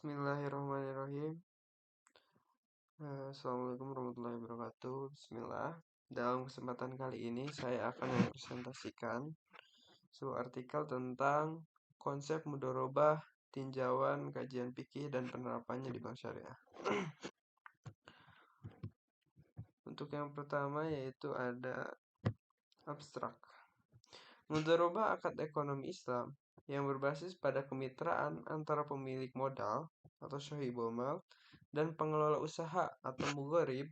Bismillahirrahmanirrahim. Assalamualaikum warahmatullahi wabarakatuh. Bismillah. Dalam kesempatan kali ini saya akan mempresentasikan sebuah artikel tentang konsep mudharabah, tinjauan, kajian fikih dan penerapannya di bank syariah. Untuk yang pertama yaitu ada abstrak. Mudharabah akad ekonomi Islam yang berbasis pada kemitraan antara pemilik modal atau sahibul mal dan pengelola usaha atau mugharib.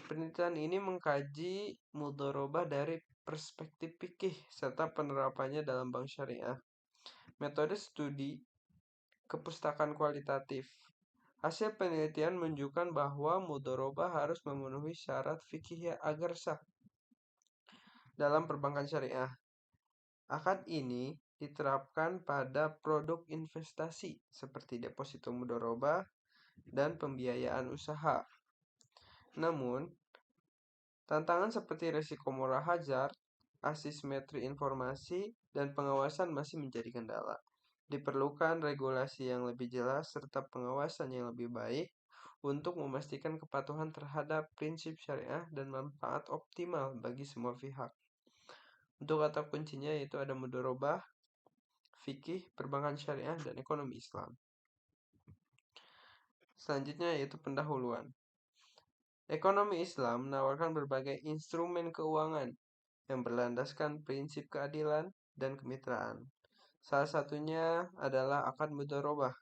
Penelitian ini mengkaji mudharabah dari perspektif fikih serta penerapannya dalam bank syariah. Metode studi kepustakaan kualitatif. Hasil penelitian menunjukkan bahwa mudharabah harus memenuhi syarat fikih agar sah dalam perbankan syariah. Akad ini diterapkan pada produk investasi seperti deposito mudharabah dan pembiayaan usaha. Namun, tantangan seperti risiko moral hazard, asimetri informasi, dan pengawasan masih menjadi kendala. Diperlukan regulasi yang lebih jelas serta pengawasan yang lebih baik untuk memastikan kepatuhan terhadap prinsip syariah dan manfaat optimal bagi semua pihak. Untuk kata kuncinya yaitu ada mudharabah, fikih, perbankan syariah, dan ekonomi Islam. Selanjutnya yaitu pendahuluan. Ekonomi Islam menawarkan berbagai instrumen keuangan yang berlandaskan prinsip keadilan dan kemitraan. Salah satunya adalah akad mudharabah.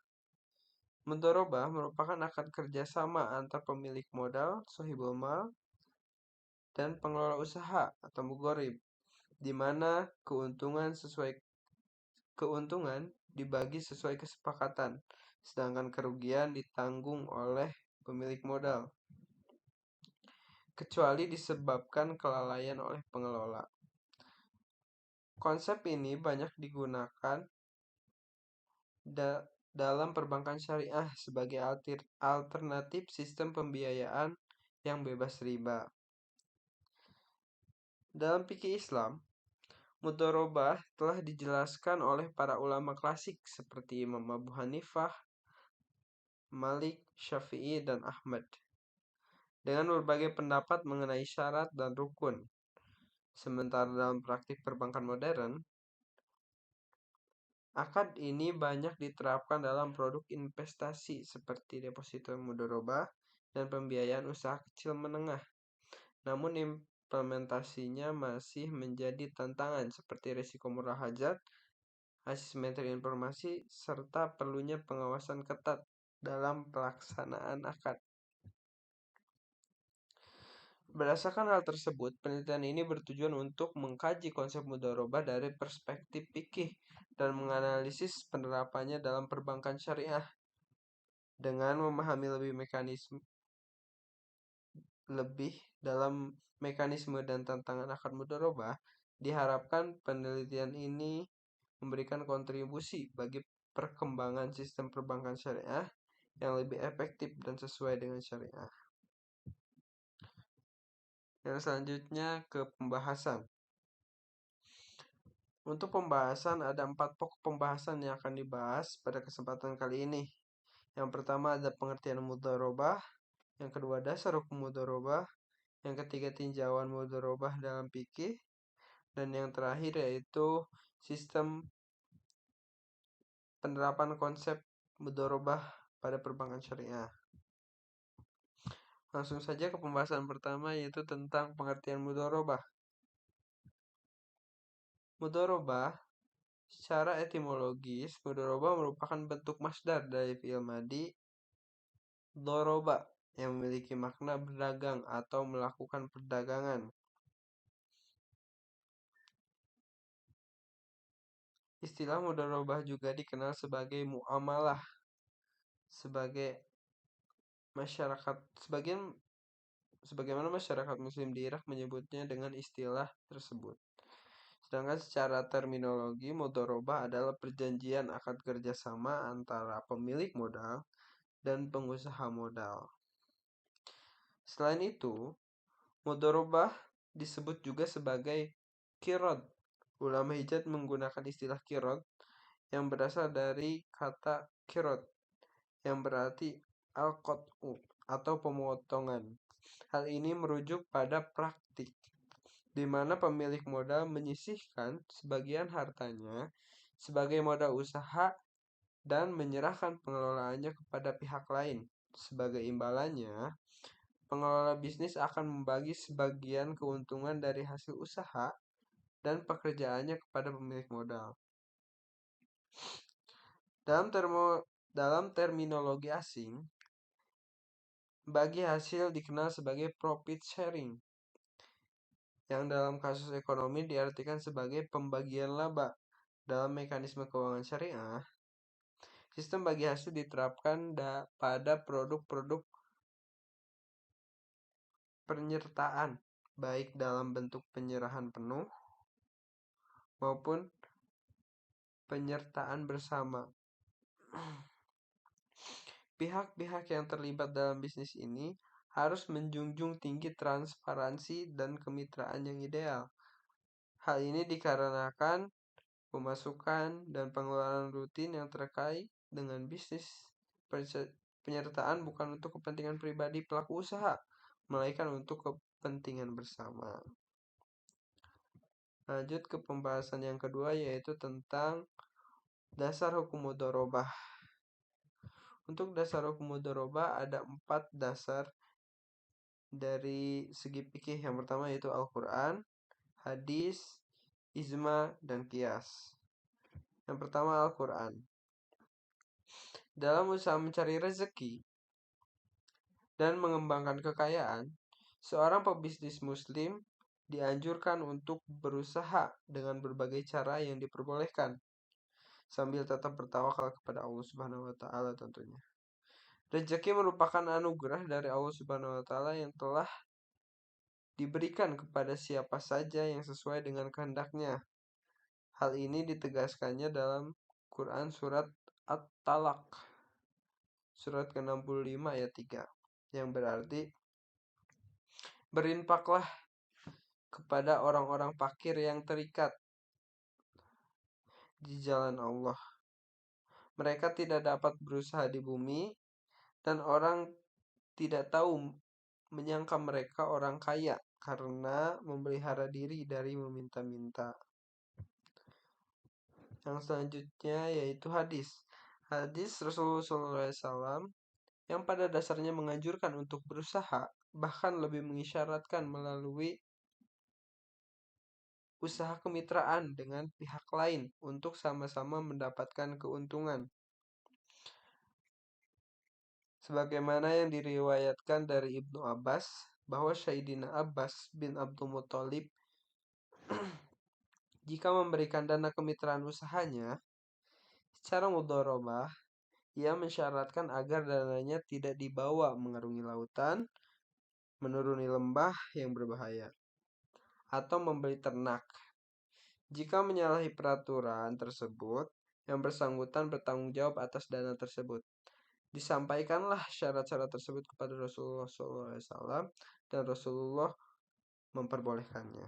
Mudharabah merupakan akad kerjasama antar pemilik modal, sahibul mal, dan pengelola usaha atau mugharib, di mana keuntungan dibagi sesuai kesepakatan, sedangkan kerugian ditanggung oleh pemilik modal, kecuali disebabkan kelalaian oleh pengelola. Konsep ini banyak digunakan dalam perbankan syariah sebagai alternatif sistem pembiayaan yang bebas riba. Dalam fikih Islam, mudharabah telah dijelaskan oleh para ulama klasik seperti Imam Abu Hanifah, Malik, Syafi'i, dan Ahmad dengan berbagai pendapat mengenai syarat dan rukun. Sementara dalam praktik perbankan modern, akad ini banyak diterapkan dalam produk investasi seperti deposito mudharabah dan pembiayaan usaha kecil menengah. Namun implementasinya masih menjadi tantangan seperti risiko moral hazard, asimetri informasi, serta perlunya pengawasan ketat dalam pelaksanaan akad. Berdasarkan hal tersebut, penelitian ini bertujuan untuk mengkaji konsep mudharabah dari perspektif fikih dan menganalisis penerapannya dalam perbankan syariah. Dengan memahami lebih dalam mekanisme dan tantangan akad mudharabah, diharapkan penelitian ini memberikan kontribusi bagi perkembangan sistem perbankan syariah yang lebih efektif dan sesuai dengan syariah. Yang selanjutnya ke pembahasan. Untuk pembahasan ada 4 pokok pembahasan yang akan dibahas pada kesempatan kali ini. Yang pertama ada pengertian mudharabah, yang kedua dasar hukum mudharabah, yang ketiga tinjauan mudharabah dalam fikih, dan yang terakhir yaitu sistem penerapan konsep mudharabah pada perbankan syariah. Langsung saja ke pembahasan pertama yaitu tentang pengertian mudharabah. Mudharabah secara etimologis, mudharabah merupakan bentuk masdar dari fi'il madi dharaba yang memiliki makna berdagang atau melakukan perdagangan. Istilah mudharabah juga dikenal sebagai muamalah sebagaimana masyarakat muslim di Irak menyebutnya dengan istilah tersebut. Sedangkan secara terminologi, mudharabah adalah perjanjian akad kerjasama antara pemilik modal dan pengusaha modal. Selain itu, mudharabah disebut juga sebagai qirad. Ulama hijaz menggunakan istilah qirad yang berasal dari kata qirad yang berarti al-qat'u atau pemotongan. Hal ini merujuk pada praktik di mana pemilik modal menyisihkan sebagian hartanya sebagai modal usaha dan menyerahkan pengelolaannya kepada pihak lain. Sebagai imbalannya, pengelola bisnis akan membagi sebagian keuntungan dari hasil usaha dan pekerjaannya kepada pemilik modal. Dalam terminologi asing, bagi hasil dikenal sebagai profit sharing, yang dalam kasus ekonomi diartikan sebagai pembagian laba. Dalam mekanisme keuangan syariah, sistem bagi hasil diterapkan pada produk-produk penyertaan, baik dalam bentuk penyerahan penuh maupun penyertaan bersama. Pihak-pihak yang terlibat dalam bisnis ini harus menjunjung tinggi transparansi dan kemitraan yang ideal. Hal ini dikarenakan pemasukan dan pengeluaran rutin yang terkait dengan bisnis penyertaan bukan untuk kepentingan pribadi pelaku usaha, melainkan untuk kepentingan bersama. Lanjut ke pembahasan yang kedua, yaitu tentang dasar hukum mudharabah. Untuk dasar hukum mudharabah ada 4 dasar dari segi fikih. Yang pertama yaitu Al-Quran, hadis, ijma, dan qiyas. Yang pertama Al-Quran. Dalam usaha mencari rezeki dan mengembangkan kekayaan, seorang pebisnis muslim dianjurkan untuk berusaha dengan berbagai cara yang diperbolehkan, sambil tetap bertawakal kepada Allah Subhanahu wa taala tentunya. Rezeki merupakan anugerah dari Allah Subhanahu wa taala yang telah diberikan kepada siapa saja yang sesuai dengan kehendaknya. Hal ini ditegaskannya dalam Quran surat At-Talaq surat ke-65 ayat 3, yang berarti berinfaklah kepada orang-orang fakir yang terikat di jalan Allah. Mereka tidak dapat berusaha di bumi, dan orang tidak tahu menyangka mereka orang kaya karena memelihara diri dari meminta-minta. Yang selanjutnya yaitu hadis. Hadis Rasulullah SAW yang pada dasarnya menganjurkan untuk berusaha, bahkan lebih mengisyaratkan melalui usaha kemitraan dengan pihak lain untuk sama-sama mendapatkan keuntungan. Sebagaimana yang diriwayatkan dari Ibnu Abbas, bahwa Sayyidina Abbas bin Abdul Muthalib jika memberikan dana kemitraan usahanya secara mudharabah, ia mensyaratkan agar dananya tidak dibawa mengarungi lautan, menuruni lembah yang berbahaya, atau membeli ternak. Jika menyalahi peraturan tersebut, yang bersangkutan bertanggung jawab atas dana tersebut. Disampaikanlah syarat-syarat tersebut kepada Rasulullah SAW dan Rasulullah memperbolehkannya.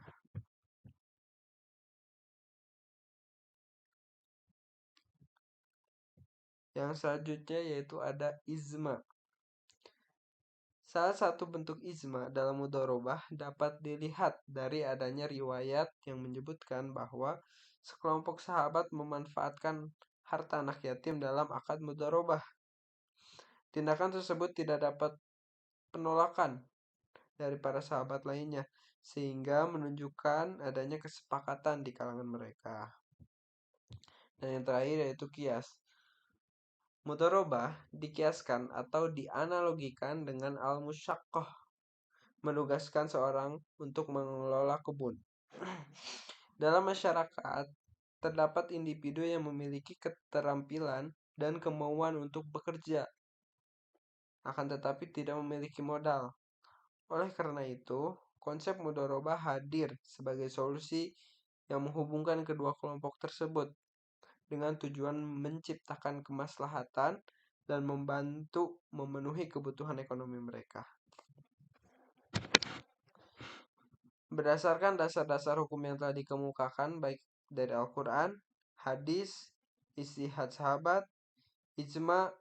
Yang selanjutnya yaitu ada ijma. Salah satu bentuk ijma dalam mudharabah dapat dilihat dari adanya riwayat yang menyebutkan bahwa sekelompok sahabat memanfaatkan harta anak yatim dalam akad mudharabah. Tindakan tersebut tidak dapat penolakan dari para sahabat lainnya, sehingga menunjukkan adanya kesepakatan di kalangan mereka. Dan yang terakhir yaitu qiyas. Mudharabah dikiaskan atau dianalogikan dengan al-musyaqqah, menugaskan seorang untuk mengelola kebun. Dalam masyarakat, terdapat individu yang memiliki keterampilan dan kemauan untuk bekerja, akan tetapi tidak memiliki modal. Oleh karena itu, konsep mudharabah hadir sebagai solusi yang menghubungkan kedua kelompok tersebut dengan tujuan menciptakan kemaslahatan dan membantu memenuhi kebutuhan ekonomi mereka. Berdasarkan dasar-dasar hukum yang telah dikemukakan baik dari Al-Quran, hadis, ijtihad sahabat, ijma,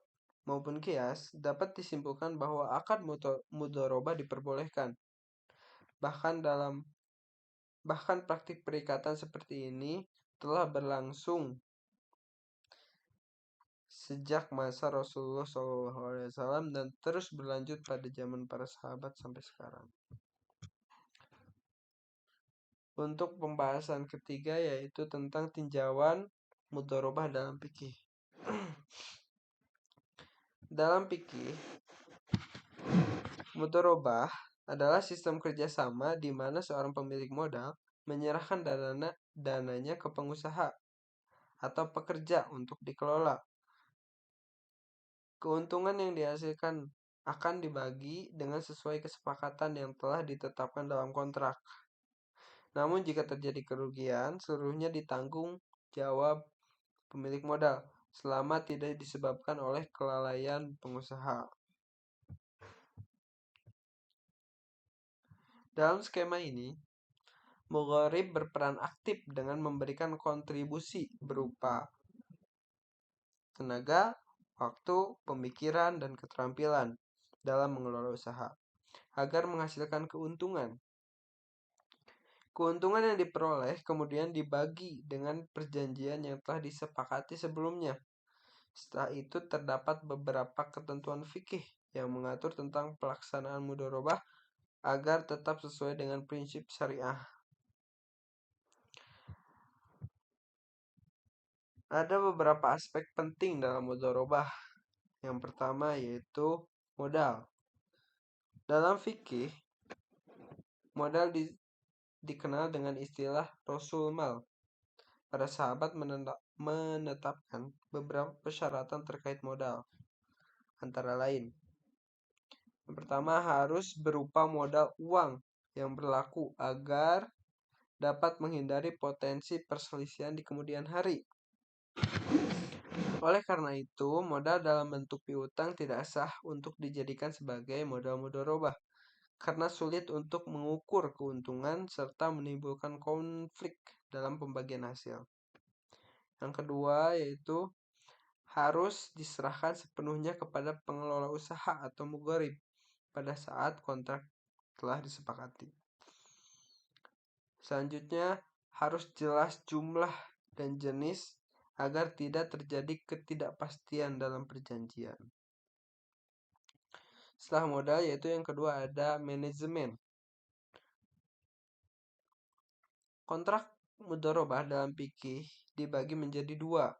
maupun kias, dapat disimpulkan bahwa akad mudharabah diperbolehkan. Bahkan praktik perikatan seperti ini telah berlangsung sejak masa Rasulullah SAW dan terus berlanjut pada zaman para sahabat sampai sekarang. Untuk pembahasan ketiga yaitu tentang tinjauan mudharabah dalam fikih. Dalam fikih, mudharabah adalah sistem kerjasama di mana seorang pemilik modal menyerahkan dananya ke pengusaha atau pekerja untuk dikelola. Keuntungan yang dihasilkan akan dibagi dengan sesuai kesepakatan yang telah ditetapkan dalam kontrak. Namun jika terjadi kerugian, seluruhnya ditanggung jawab pemilik modal selama tidak disebabkan oleh kelalaian pengusaha. Dalam skema ini, mugharib berperan aktif dengan memberikan kontribusi berupa tenaga, waktu, pemikiran, dan keterampilan dalam mengelola usaha agar menghasilkan keuntungan. Keuntungan yang diperoleh kemudian dibagi dengan perjanjian yang telah disepakati sebelumnya. Setelah itu terdapat beberapa ketentuan fikih yang mengatur tentang pelaksanaan mudharabah agar tetap sesuai dengan prinsip syariah. Ada beberapa aspek penting dalam mudharabah. Yang pertama yaitu modal. Dalam fikih, modal dikenal dengan istilah Rasul Mal. Para sahabat menetapkan beberapa persyaratan terkait modal. Antara lain, yang pertama harus berupa modal uang yang berlaku agar dapat menghindari potensi perselisihan di kemudian hari. Oleh karena itu, modal dalam bentuk piutang tidak sah untuk dijadikan sebagai modal mudharabah karena sulit untuk mengukur keuntungan serta menimbulkan konflik dalam pembagian hasil. Yang kedua yaitu harus diserahkan sepenuhnya kepada pengelola usaha atau mugharib pada saat kontrak telah disepakati. Selanjutnya, harus jelas jumlah dan jenis agar tidak terjadi ketidakpastian dalam perjanjian. Setelah modal yaitu yang kedua ada manajemen. Kontrak mudharabah dalam fikih dibagi menjadi dua.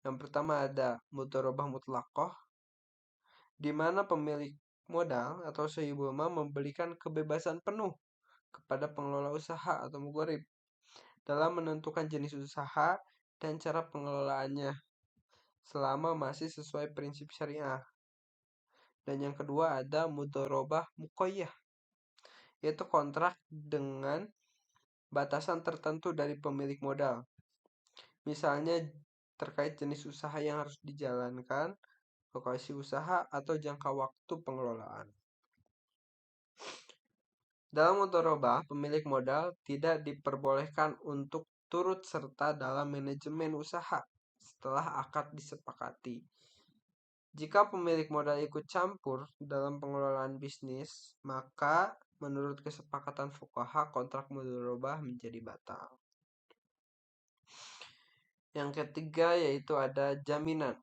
Yang pertama ada mudharabah mutlaqah, di mana pemilik modal atau sahibul mal memberikan kebebasan penuh kepada pengelola usaha atau mugharib dalam menentukan jenis usaha dan cara pengelolaannya selama masih sesuai prinsip syariah. Dan yang kedua ada mudharabah muqayyah, yaitu kontrak dengan batasan tertentu dari pemilik modal. Misalnya terkait jenis usaha yang harus dijalankan, lokasi usaha, atau jangka waktu pengelolaan. Dalam mudharabah, pemilik modal tidak diperbolehkan untuk turut serta dalam manajemen usaha setelah akad disepakati. Jika pemilik modal ikut campur dalam pengelolaan bisnis, maka menurut kesepakatan fuqaha kontrak mudharabah menjadi batal. Yang ketiga yaitu ada jaminan.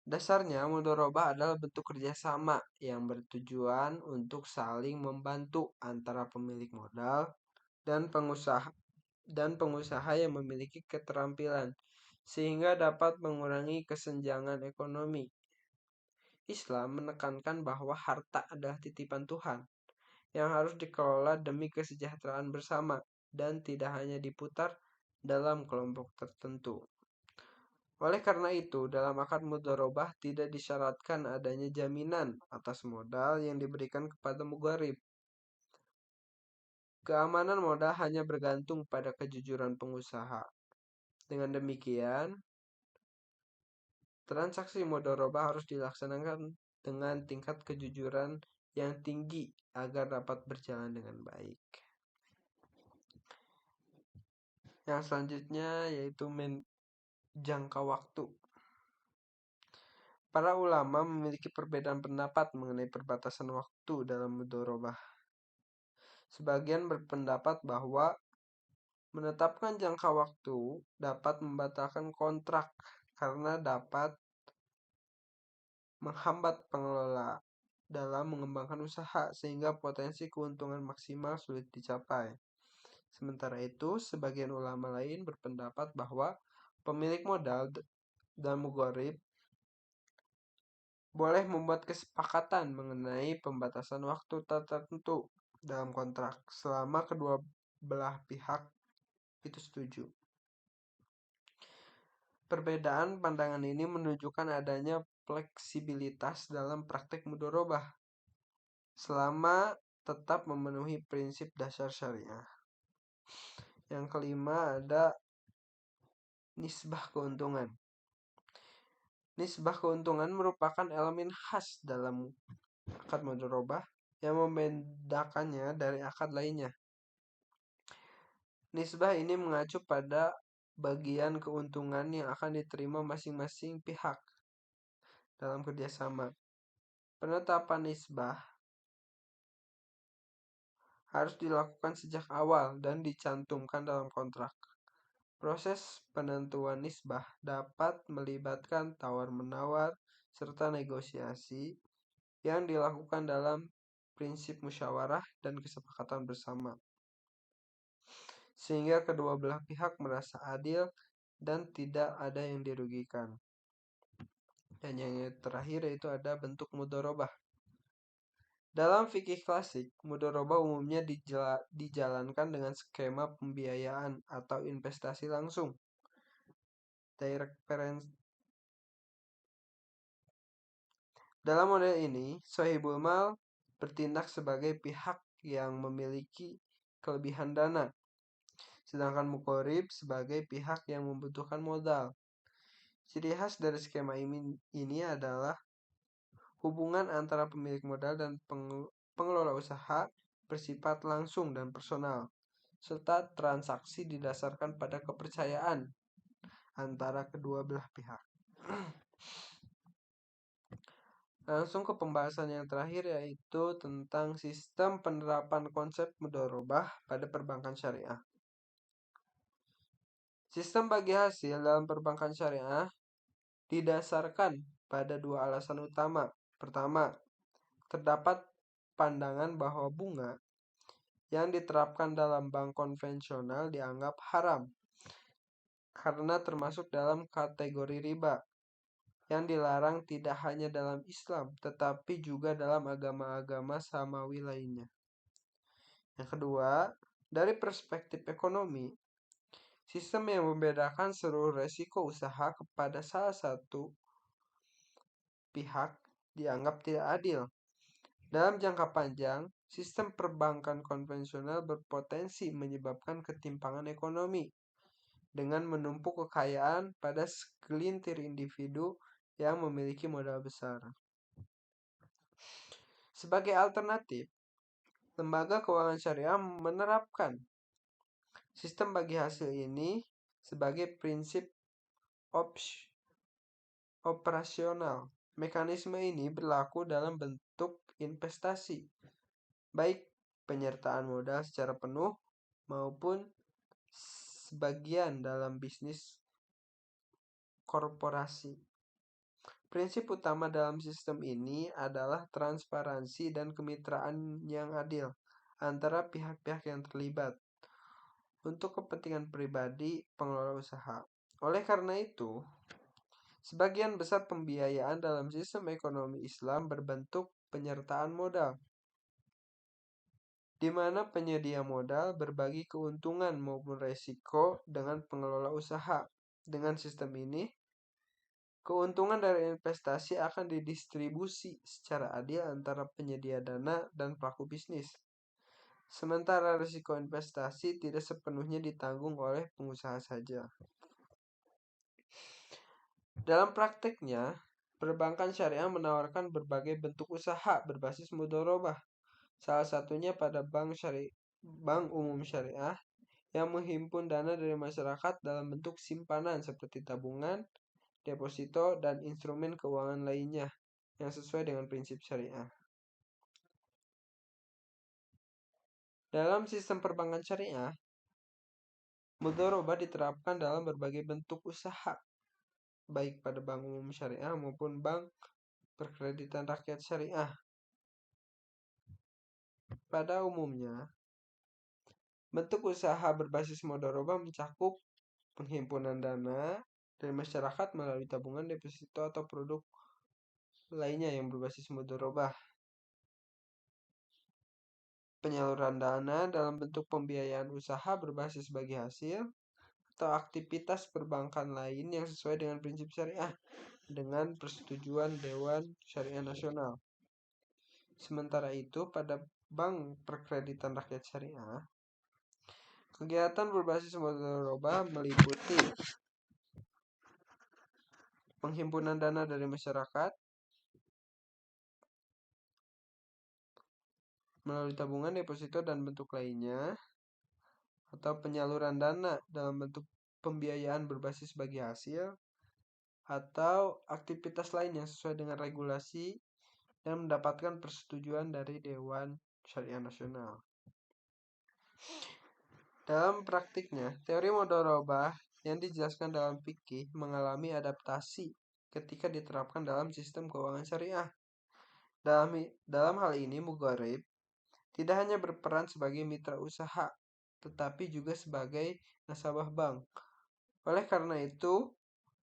Dasarnya, mudharabah adalah bentuk kerjasama yang bertujuan untuk saling membantu antara pemilik modal dan pengusaha yang memiliki keterampilan, sehingga dapat mengurangi kesenjangan ekonomi. Islam menekankan bahwa harta adalah titipan Tuhan yang harus dikelola demi kesejahteraan bersama dan tidak hanya diputar dalam kelompok tertentu. Oleh karena itu, dalam akad mudharabah tidak disyaratkan adanya jaminan atas modal yang diberikan kepada mugharib. Keamanan modal hanya bergantung pada kejujuran pengusaha. Dengan demikian, transaksi mudharabah harus dilaksanakan dengan tingkat kejujuran yang tinggi agar dapat berjalan dengan baik. Yang selanjutnya yaitu Jangka waktu. Para ulama memiliki perbedaan pendapat mengenai perbatasan waktu dalam mudharabah. Sebagian berpendapat bahwa menetapkan jangka waktu dapat membatalkan kontrak karena dapat menghambat pengelola dalam mengembangkan usaha sehingga potensi keuntungan maksimal sulit dicapai. Sementara itu, sebagian ulama lain berpendapat bahwa pemilik modal dan mudharib boleh membuat kesepakatan mengenai pembatasan waktu tertentu dalam kontrak selama kedua belah pihak itu setuju. Perbedaan pandangan ini menunjukkan adanya fleksibilitas dalam praktik mudharabah selama tetap memenuhi prinsip dasar syariah. Yang kelima ada nisbah keuntungan. Nisbah keuntungan merupakan elemen khas dalam akad mudharabah yang membedakannya dari akad lainnya. Nisbah ini mengacu pada bagian keuntungan yang akan diterima masing-masing pihak dalam kerjasama. Penetapan nisbah harus dilakukan sejak awal dan dicantumkan dalam kontrak. Proses penentuan nisbah dapat melibatkan tawar-menawar serta negosiasi yang dilakukan dalam prinsip musyawarah dan kesepakatan bersama, sehingga kedua belah pihak merasa adil dan tidak ada yang dirugikan. Dan yang terakhir yaitu ada bentuk mudharabah. Dalam fikih klasik, mudharabah umumnya dijalankan dengan skema pembiayaan atau investasi langsung. Direct parents. Dalam model ini, sahibul mal bertindak sebagai pihak yang memiliki kelebihan dana, sedangkan mudharib sebagai pihak yang membutuhkan modal. Ciri khas dari skema ini adalah hubungan antara pemilik modal dan pengelola usaha bersifat langsung dan personal, serta transaksi didasarkan pada kepercayaan antara kedua belah pihak. Langsung ke pembahasan yang terakhir yaitu tentang sistem penerapan konsep mudharabah pada perbankan syariah. Sistem bagi hasil dalam perbankan syariah didasarkan pada dua alasan utama. Pertama, terdapat pandangan bahwa bunga yang diterapkan dalam bank konvensional dianggap haram karena termasuk dalam kategori riba yang dilarang tidak hanya dalam Islam tetapi juga dalam agama-agama samawi lainnya. Yang kedua, dari perspektif ekonomi, sistem yang membedakan seluruh resiko usaha kepada salah satu pihak dianggap tidak adil. Dalam jangka panjang, sistem perbankan konvensional berpotensi menyebabkan ketimpangan ekonomi dengan menumpuk kekayaan pada segelintir individu yang memiliki modal besar. Sebagai alternatif, lembaga keuangan syariah menerapkan sistem bagi hasil ini sebagai prinsip operasional. Mekanisme ini berlaku dalam bentuk investasi, baik penyertaan modal secara penuh maupun sebagian dalam bisnis korporasi. Prinsip utama dalam sistem ini adalah transparansi dan kemitraan yang adil antara pihak-pihak yang terlibat untuk kepentingan pribadi pengelola usaha. Oleh karena itu, sebagian besar pembiayaan dalam sistem ekonomi Islam berbentuk penyertaan modal, di mana penyedia modal berbagi keuntungan maupun resiko dengan pengelola usaha. Dengan sistem ini, keuntungan dari investasi akan didistribusi secara adil antara penyedia dana dan pelaku bisnis. Sementara risiko investasi tidak sepenuhnya ditanggung oleh pengusaha saja. Dalam prakteknya, perbankan syariah menawarkan berbagai bentuk usaha berbasis mudharabah. Salah satunya pada bank umum syariah yang menghimpun dana dari masyarakat dalam bentuk simpanan seperti tabungan, deposito, dan instrumen keuangan lainnya yang sesuai dengan prinsip syariah. Dalam sistem perbankan syariah, mudharabah diterapkan dalam berbagai bentuk usaha, baik pada bank umum syariah maupun bank perkreditan rakyat syariah. Pada umumnya, bentuk usaha berbasis mudharabah mencakup penghimpunan dana dari masyarakat melalui tabungan, deposito, atau produk lainnya yang berbasis mudharabah. Penyaluran dana dalam bentuk pembiayaan usaha berbasis bagi hasil atau aktivitas perbankan lain yang sesuai dengan prinsip syariah dengan persetujuan Dewan Syariah Nasional. Sementara itu, pada Bank Perkreditan Rakyat Syariah, kegiatan berbasis mudharabah meliputi penghimpunan dana dari masyarakat melalui tabungan, deposito, dan bentuk lainnya, atau penyaluran dana dalam bentuk pembiayaan berbasis bagi hasil, atau aktivitas lain yang sesuai dengan regulasi dan mendapatkan persetujuan dari Dewan Syariah Nasional. Dalam praktiknya, teori mudharabah yang dijelaskan dalam fikih mengalami adaptasi ketika diterapkan dalam sistem keuangan syariah. Dalam hal ini, mudharib tidak hanya berperan sebagai mitra usaha, tetapi juga sebagai nasabah bank. Oleh karena itu,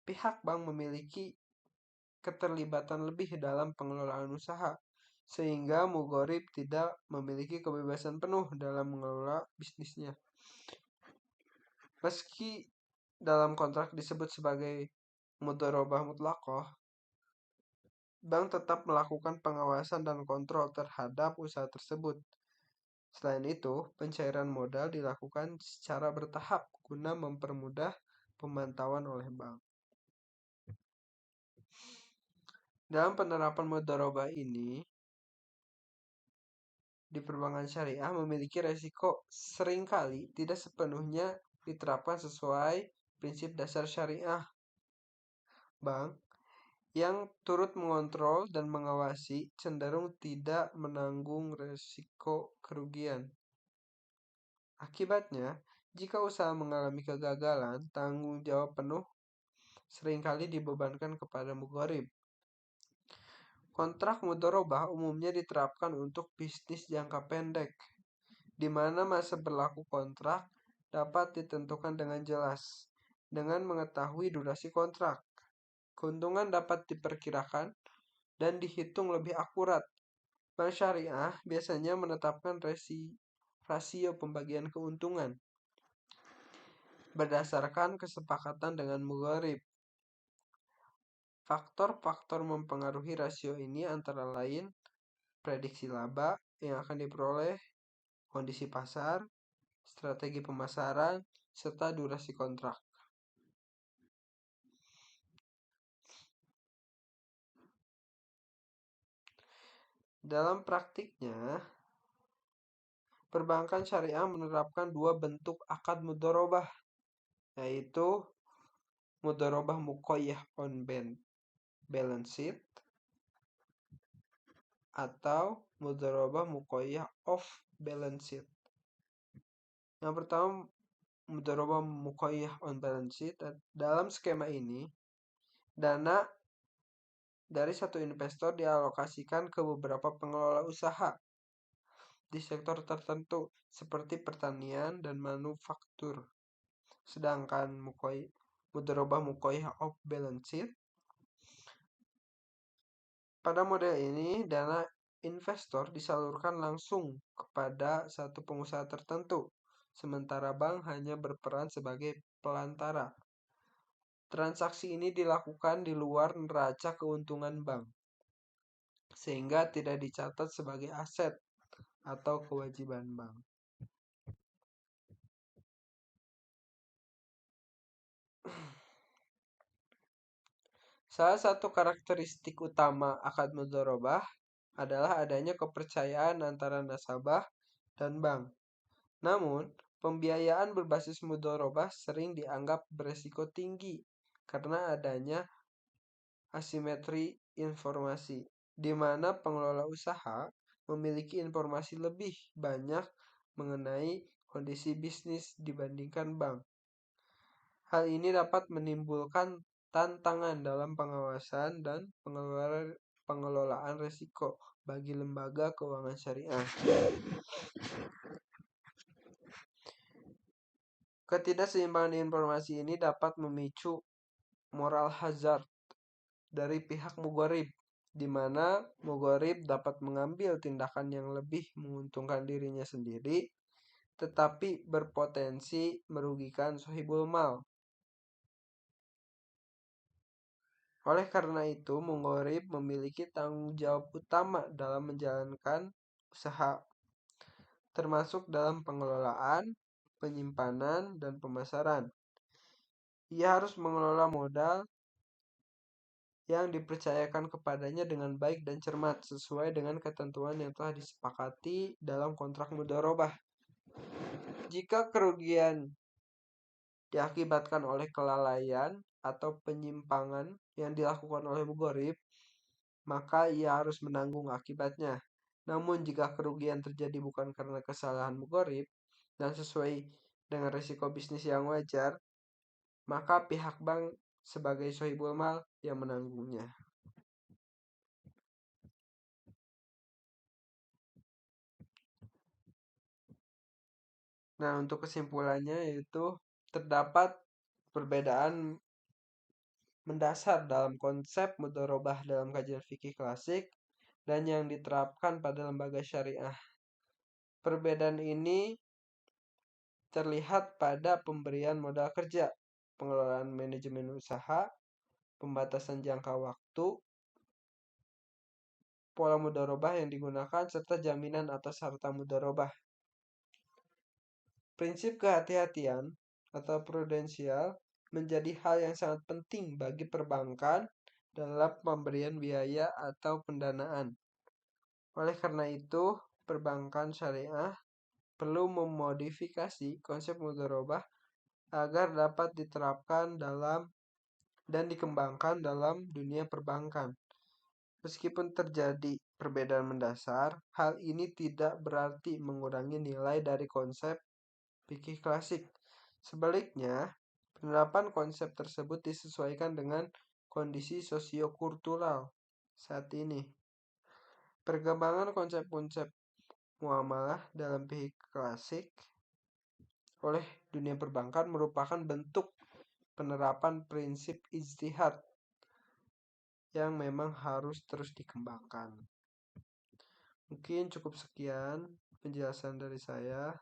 pihak bank memiliki keterlibatan lebih dalam pengelolaan usaha, sehingga mudharib tidak memiliki kebebasan penuh dalam mengelola bisnisnya. Meski dalam kontrak disebut sebagai mudharabah mutlaqah, bank tetap melakukan pengawasan dan kontrol terhadap usaha tersebut. Selain itu, pencairan modal dilakukan secara bertahap guna mempermudah pemantauan oleh bank. Dalam penerapan mudharabah ini, di perbankan syariah memiliki resiko seringkali tidak sepenuhnya diterapkan sesuai prinsip dasar syariah. Bank yang turut mengontrol dan mengawasi cenderung tidak menanggung resiko kerugian. Akibatnya, jika usaha mengalami kegagalan, tanggung jawab penuh seringkali dibebankan kepada mudharib. Kontrak mudharabah umumnya diterapkan untuk bisnis jangka pendek, di mana masa berlaku kontrak dapat ditentukan dengan jelas dengan mengetahui durasi kontrak. Keuntungan dapat diperkirakan dan dihitung lebih akurat. Bank syariah biasanya menetapkan rasio pembagian keuntungan berdasarkan kesepakatan dengan mudharib. Faktor-faktor mempengaruhi rasio ini antara lain prediksi laba yang akan diperoleh, kondisi pasar, strategi pemasaran, serta durasi kontrak. Dalam praktiknya, perbankan syariah menerapkan dua bentuk akad mudharabah, yaitu mudharabah muqayyah on balance sheet atau mudharabah muqayyah off balance sheet. Yang pertama, mudharabah muqayyah on balance sheet. Dalam skema ini, dana dari satu investor dialokasikan ke beberapa pengelola usaha di sektor tertentu seperti pertanian dan manufaktur. Sedangkan mudharabah muqayyah off balance sheet, pada model ini dana investor disalurkan langsung kepada satu pengusaha tertentu, sementara bank hanya berperan sebagai pelantara. Transaksi ini dilakukan di luar neraca keuntungan bank, sehingga tidak dicatat sebagai aset atau kewajiban bank. Salah satu karakteristik utama akad mudharabah adalah adanya kepercayaan antara nasabah dan bank. Namun, Pembiayaan berbasis mudharabah sering dianggap beresiko tinggi karena adanya asimetri informasi, di mana pengelola usaha memiliki informasi lebih banyak mengenai kondisi bisnis dibandingkan bank. Hal ini dapat menimbulkan tantangan dalam pengawasan dan pengelolaan risiko bagi lembaga keuangan syariah. Ketidakseimbangan informasi ini dapat memicu moral hazard dari pihak mugharib, di mana mugharib dapat mengambil tindakan yang lebih menguntungkan dirinya sendiri, tetapi berpotensi merugikan sahibul mal. Oleh karena itu, mugharib memiliki tanggung jawab utama dalam menjalankan usaha, termasuk dalam pengelolaan, penyimpanan, dan pemasaran. Ia harus mengelola modal yang dipercayakan kepadanya dengan baik dan cermat, sesuai dengan ketentuan yang telah disepakati dalam kontrak mudharabah. Jika kerugian diakibatkan oleh kelalaian atau penyimpangan yang dilakukan oleh mugharib, maka ia harus menanggung akibatnya. Namun jika kerugian terjadi bukan karena kesalahan mugharib dan sesuai dengan risiko bisnis yang wajar, maka pihak bank sebagai sahibul mal yang menanggungnya. Nah, untuk kesimpulannya yaitu terdapat perbedaan mendasar dalam konsep mudharabah dalam kajian fikih klasik dan yang diterapkan pada lembaga syariah. Perbedaan ini terlihat pada pemberian modal kerja, pengelolaan manajemen usaha, pembatasan jangka waktu, pola mudharabah yang digunakan, serta jaminan atas harta mudharabah. Prinsip kehati-hatian atau prudensial menjadi hal yang sangat penting bagi perbankan dalam pemberian biaya atau pendanaan. Oleh karena itu, perbankan syariah perlu memodifikasi konsep mudharabah agar dapat diterapkan dalam dan dikembangkan dalam dunia perbankan. Meskipun terjadi perbedaan mendasar, hal ini tidak berarti mengurangi nilai dari konsep fikih klasik. Sebaliknya, penerapan konsep tersebut disesuaikan dengan kondisi sosiokultural saat ini. Perkembangan konsep-konsep muamalah dalam fikih klasik oleh dunia perbankan merupakan bentuk penerapan prinsip ijtihad yang memang harus terus dikembangkan. Mungkin cukup sekian penjelasan dari saya.